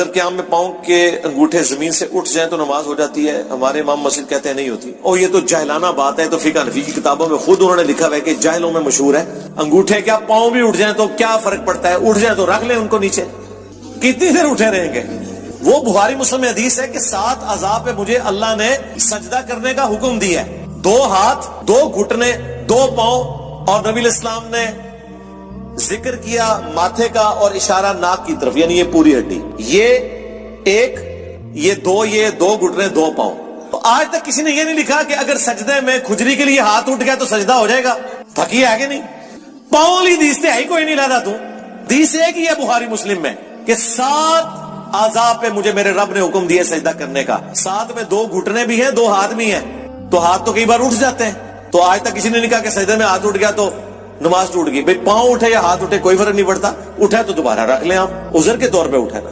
اگر قیام میں پاؤں کے انگوٹھے زمین سے اٹھ جائیں تو نماز ہو جاتی ہے؟ ہمارے امام مسجد کہتے ہیں نہیں ہوتی. اور یہ تو جاہلانہ بات ہے, تو فقہ حنفی کی کتابوں میں خود انہوں نے لکھا ہوا ہے کہ جاہلوں میں مشہور ہے. انگوٹھے کیا پاؤں بھی اٹھ جائیں تو کیا فرق پڑتا ہے؟ اٹھ جائیں تو رکھ لیں ان کو نیچے, کتنی دیر اٹھے رہیں گے؟ وہ بخاری مسلم میں حدیث ہے کہ 7 اعضاء پہ مجھے اللہ نے سجدہ کرنے کا حکم دیا ہے. 2 ہاتھ, 2 گھٹنے, 2 پاؤں, اور نبی اسلام نے ذکر کیا ماتھے کا اور اشارہ ناک کی طرف, یعنی یہ پوری ہڈی, یہ 1, یہ 2, یہ 2 گھٹنے, 2 پاؤں. تو آج تک کسی نے یہ نہیں لکھا کہ اگر سجدے میں کھجری کے لیے ہاتھ اٹھ گیا تو سجدہ ہو جائے گا. تھکی ہے کہ نہیں؟ پاؤں والی حدیث تے ہے کوئی نہیں لادا تو. حدیث ہے کہ یہ بخاری مسلم میں کہ 7 اعضاء پہ مجھے میرے رب نے حکم دیا سجدہ کرنے کا. 7 میں 2 گھٹنے بھی ہیں, 2 ہاتھ بھی ہیں, تو ہاتھ تو کئی بار اٹھ جاتے ہیں. تو آج تک کسی نے نہیں کہا کہ سجدے میں ہاتھ اٹھ گیا تو نماز ٹوٹ گئی. بھئی پاؤں اٹھے یا ہاتھ اٹھے کوئی فرق نہیں پڑتا, اٹھا تو دوبارہ رکھ لیں, آپ عذر کے طور پہ اٹھا نا.